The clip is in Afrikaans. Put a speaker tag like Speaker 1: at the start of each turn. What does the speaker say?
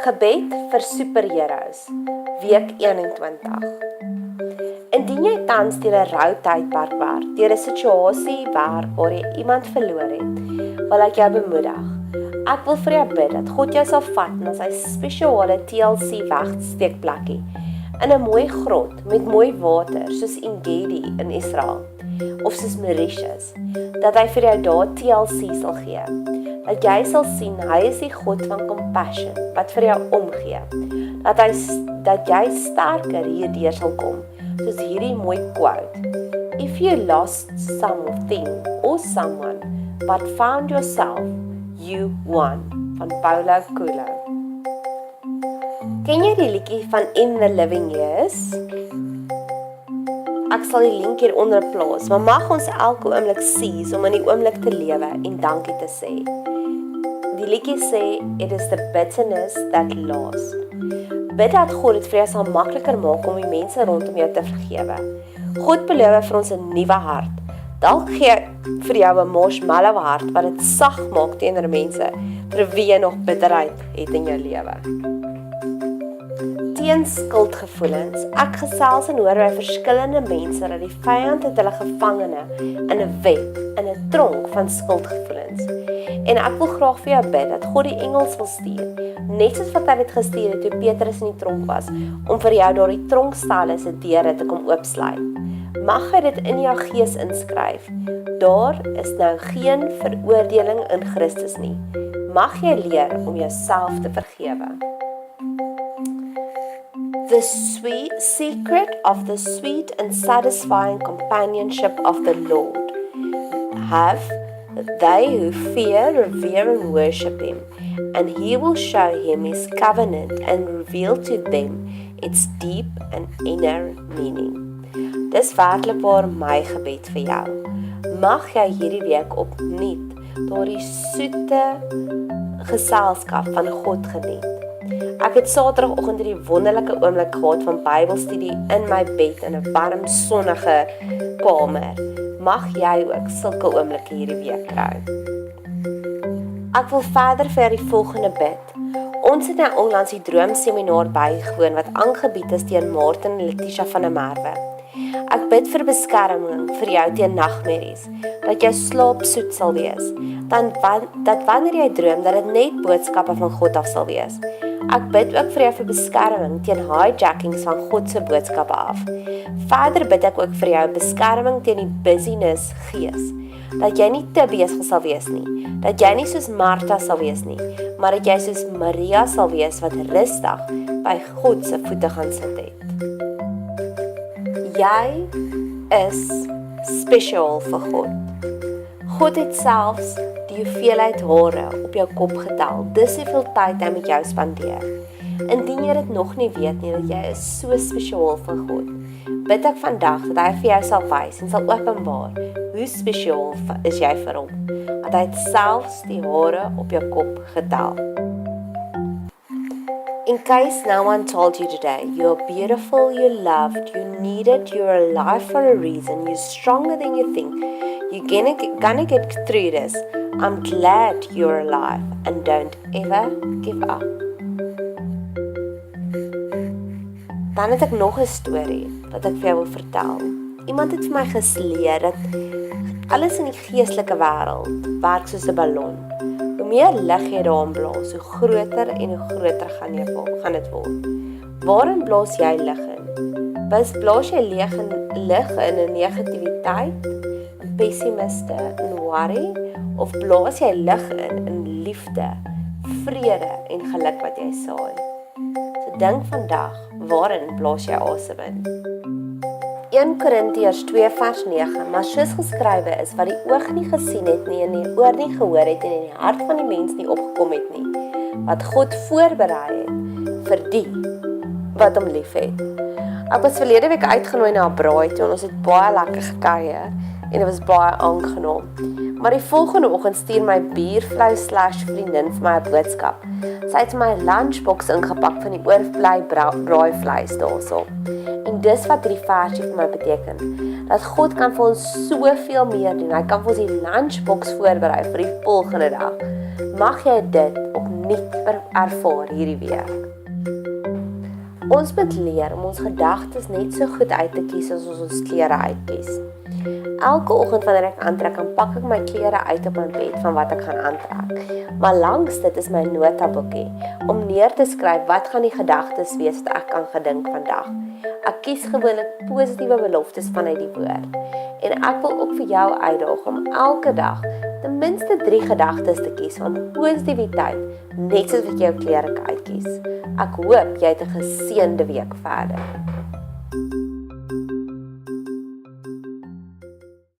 Speaker 1: Gebed vir superheroes, week 21. Indien jy tans deur 'n rou tydperk werk, deur 'n situasie werk waar jy iemand verloor het, wil ek jou bemoedig. Ek wil vir jou bid dat God jou sal vat na sy spesiale TLC wegsteekplekkie in 'n mooi grot met mooi water soos Engedi in Israel of soos Mauritius, dat hy vir jou daar TLC sal gee. Dat jy sal sien, hy is die God van compassion, wat vir jou omgee. Dat jy sterker hierdeur sal kom, soos hierdie mooi quote. If you lost something or someone, but found yourself, you won, van Paulo Coelho. Ken jy die liedjie van In the Living Years? Ek sal die link hieronder plaas, maar mag ons elke oomblik seize om in die oomblik te lewe en dankie te sê. Die liedjie sê, it is the bitterness that lasts. Bid dat God dit vir jou sal makliker maak om die mense rondom jou te vergewe. God beloof vir ons 'n nuwe hart. Dalk gee hy vir jou 'n marshmallow hart wat dit sag maak teenoor mense vir wie jy nog bitterheid het in jou lewe. Teen skuldgevoelens. Ek gesels en hoor by verskillende mense dat die vyand het hulle gevangene in 'n web, in 'n tronk van skuldgevoelens. En ek wil graag vir jou bid dat God die engels wil stuur, net soos wat hy dit gestuur het toe Petrus in die tronk was, om vir jou daar die tronkstalle se deure te kom oopsluit. Mag hy dit in jou gees inskryf. Daar is nou geen veroordeling in Christus nie. Mag jy leer om jouself te vergewe. The sweet secret of the sweet and satisfying companionship of the Lord have they who fear, revere and worship him, and he will show him his covenant and reveal to them its deep and inner meaning. Dis werklik waar my gebed vir jou. Mag jy hierdie week opnuut daardie soete geselskap van God geniet. Ek het Saterdagoggend hierdie wonderlike oomblik gehad van Bybelstudie in my bed in 'n warm sonnige kamer. Mag jy ook sulke oomblikke hierdie week kry. Ek wil verder vir die volgende bid. Ons het nou onlangs die droomseminar bygewoon wat aangebied is deur Martin en Letitia van der Merwe. Ek bid vir beskerming vir jou teen nagmerries, dat jou slaap soet sal wees, dat wanneer jy droom, dat dit net boodskappe van God af sal wees. Ek bid ook vir jou vir beskerming teen hijackings van God se boodskappe af. Verder bid ek ook vir jou beskerming teen die busyness gees, dat jy nie te besig sal wees nie, dat jy nie soos Martha sal wees nie, maar dat jy soos Maria sal wees wat rustig by God se voete gaan sit het. Jy is spesiaal vir God. God het selfs die hoeveelheid hare op jou kop getel. Dis hoeveel tyd hy met jou spandeer. Indien jy dit nog nie weet nie, dat jy is so spesiaal vir God, bid ek vandag dat hy vir jou sal wys en sal openbaar hoe spesiaal is jy vir hom, dat hy het selfs die hare op jou kop getel. In case no one told you today, you're beautiful, you're loved, you're needed, you're alive for a reason, you're stronger than you think, you're gonna get through this. I'm glad you're alive and don't ever give up. Dan het ek nog 'n storie wat ek vir jou wil vertel. Iemand het vir my gesleer dat alles in die geestelike wêreld werk soos 'n ballon. Hoe meer lig jy daarin blaas, hoe groter en hoe groter gaan dit word. Waarin blaas jy lig in? Blaas jy lig in 'n negativiteit, in pessimiste, in worry, of blaas jy lig in liefde, vrede en geluk wat jy saai? So dink vandag, waarin blaas jy asem in? 1 Korintiërs 2 vers 9, maar soos geskrywe is, wat die oog nie gesien het nie, en die oor nie gehoor het, en in die hart van die mens nie opgekom het nie, wat God voorberei het, vir die, wat hom lief het. Ek was verlede week uitgenooi na 'n braai toe, en ons het baie lekker gekuier, en dit was baie aangenaam. Maar die volgende oggend stuur my buurvrou/vriendin vir my 'n boodskap. Sy het my lunchbox ingepak van die oorblye braaivleis daarso. En dis wat hierdie versie vir my beteken, dat God kan vir ons soveel meer doen. Hy kan vir ons die lunchbox voorberei vir die volgende dag. Mag jy dit op nuut ervaar hierdie week. Ons moet leer om ons gedagtes net so goed uit te kies as ons klere uitkies. Elke oggend wanneer ek aantrek, dan pak ek my klere uit op my bed van wat ek gaan aantrek. Maar langs dit is my notaboekie, om neer te skryf wat gaan die gedagtes wees wat ek kan gedink vandag. Ek kies gewoonlik positiewe beloftes vanuit die woord. En ek wil ook vir jou uitdaag om elke dag ten minste 3 gedagtes te kies van positiwiteit, net soos wat jy jou klere uitkies. Ek hoop jy het 'n geseënde week verder.